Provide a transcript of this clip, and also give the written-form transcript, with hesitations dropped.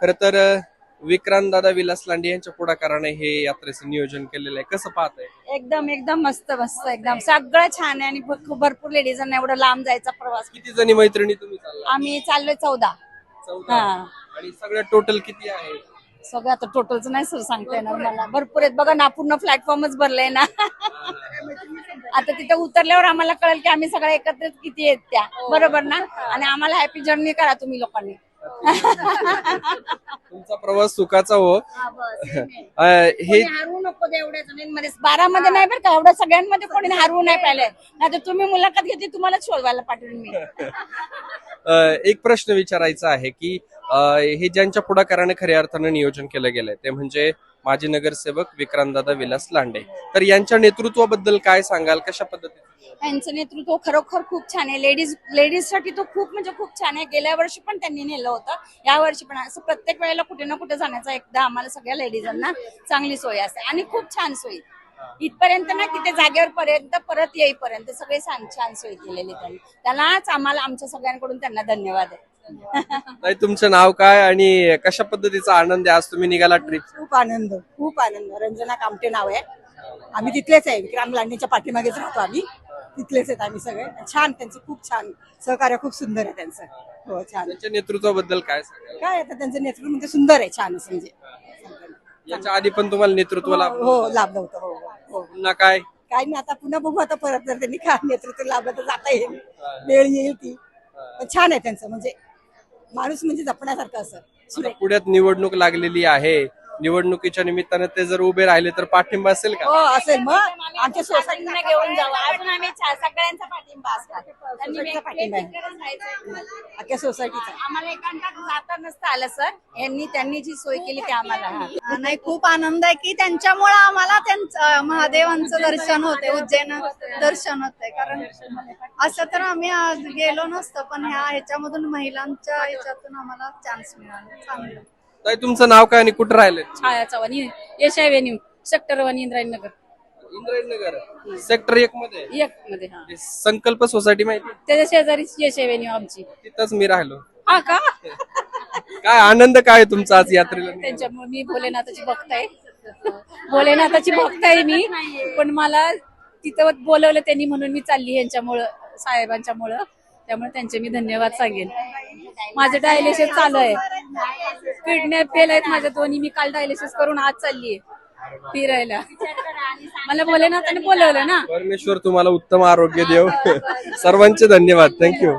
खर तर विक्रांत दादा विलास लांडे यांच्या पुढाकाराने हे यात्रेचं नियोजन केलेलं आहे. कसं पाहताय? एकदम एकदम मस्त मस्त एकदम सगळं छान आहे आणि भरपूर लेडीजांना एवढं लांब जायचा प्रवास. किती जणी मैत्रिणी तुम्ही चालला? आम्ही चाललोय 14. 14. हा. आणि सगळं टोटल किती आहे? सगळं आता टोटलच नाही सर सांगता येणार मला. भरपूर आहेत बघा ना, पूर्ण प्लॅटफॉर्मच भरलंय ना. आता तिथे उतरल्यावर आम्हाला कळेल की आम्ही सगळ्या एकत्रित किती आहेत त्या. बरोबर ना? आणि आम्हाला हॅपी जर्नी करा तुम्ही लोकांनी. तुमचा प्रवास सुखाचा हो. हे हारू नको एवढ्या जणींमध्ये 12 मध्ये नाही बरं का, एवढ्या सगळ्यांमध्ये कोणी हारवू नाही पाहिजे. नाही तर तुम्ही मुलाखत घेतली तुम्हालाच शोधवायला पाठवेल मी. एक प्रश्न विचारायचा आहे की हे ज्यांच्या पुढाकाराने खऱ्या अर्थानं नियोजन केलं गेलंय ते म्हणजे माजी नगरसेवक विक्रांतदादा विलास लांडे. तर यांच्या नेतृत्वाबद्दल काय सांगाल? कशा पद्धतीने? यांचं नेतृत्व खरोखर खूप छान आहे. लेडीज साठी तो खूप म्हणजे खूप छान आहे. गेल्या वर्षी पण त्यांनी नेलं होतं, या वर्षी पण. असं प्रत्येक वेळेला कुठे ना कुठे जाण्याचा एकदा आम्हाला सगळ्या लेडीजांना चांगली सोय असते आणि खूप छान सोय इथपर्यंत ना की ते जागेवर पर्यंत परत येईपर्यंत सगळे छान सोय केलेली त्यांनी. त्यालाच आम्हाला आमच्या सगळ्यांकडून त्यांना धन्यवाद आहे. नाही, तुमचं नाव काय आणि कशा पद्धतीचा आनंद आहे आज तुम्ही निघाला ट्रिप? खूप आनंद खूप आनंद. रंजना कामटे नाव आहे. आम्ही तिथलेच आहे, विक्रांत लांडेच्या पाठीमागेच राहतो आम्ही. तिथलेच आहेत आम्ही सगळे. छान, त्यांचं खूप छान सहकार्य, खूप सुंदर आहे त्यांचं. हो छान. त्यांच्या नेतृत्वाबद्दल काय सांगाल? काय आता त्यांचं नेतृत्व म्हणजे सुंदर आहे, छान असं म्हणजे. याच्या आधी पण तुम्हाला नेतृत्व लाभलं? हो लाभलं होतं. हो हो. पुन्हा काय? काही नाही, आता पुन्हा बघू आता परत जर त्यांनी काय नेतृत्व लाभलं तर जाता येईल, वेळ येईल ती. पण छान आहे त्यांचं, म्हणजे माणूस म्हणजे जपण्यासारखं असं. आता पुण्यात निवडणूक लागलेली आहे. निवडणुकीच्या निमित्तानं ते जर उभे राहिले तर पाठिंबा असेल का? हो असेल. मग आमच्या सोसायटीला घेऊन जावं. अजून आम्ही सगळ्यांचा पाठिंबा असतात. सोसायटीचा पाठिंबा आहे, अख्ख्या सोसायटीचा. आम्हाला एकांतात जाता नसतं आलं सर. त्यांनी जी सोय केली ते आम्हाला. नाही, खूप आनंद आहे की त्यांच्यामुळे आम्हाला त्यांचं महादेवांचं दर्शन होते, उज्जैन दर्शन होते. कारण असं तर आम्ही आज गेलो नसतो, पण ह्याच्यामधून महिलांच्या ह्याच्यातून आम्हाला चान्स मिळाला. चांगलं. ताई, तुमचं नाव काय आणि कुठं राहिले? छाया चव्हाण, यश एव्हेन्यू, सेक्टर 1, इंद्रायणीनगर. इंद्रायणीनगर सेक्टर 1 मध्ये. 1 मध्ये. हा, हे संकल्प सोसायटी माहिती? त्याच्या शेजारी यश एव्हेन्यू आमची. तिथंच मी राहिलो. हा का? काय आनंद काय तुमचा आज यात्रेला? त्यांच्यामुळे मी भोलेनाथाची भक्त आहे. भोलेनाथाची भक्त आहे मी. पण मला तिथं बोलवलं त्यांनी म्हणून मी चालली यांच्यामुळं, साहेबांच्यामुळं. त्यामुळे त्यांचे मी धन्यवाद सांगेन. माझं डायलिसिस चालू आहे. किडनॅप फेल आहेत माझ्या दोन्ही. मी काल डायलिसिस करून आज चाललीये फिरायला. मला भोलेनाथाने बोलवलं ना. परमेश्वर तुम्हाला उत्तम आरोग्य देव. सर्वांचे धन्यवाद. थँक्यू.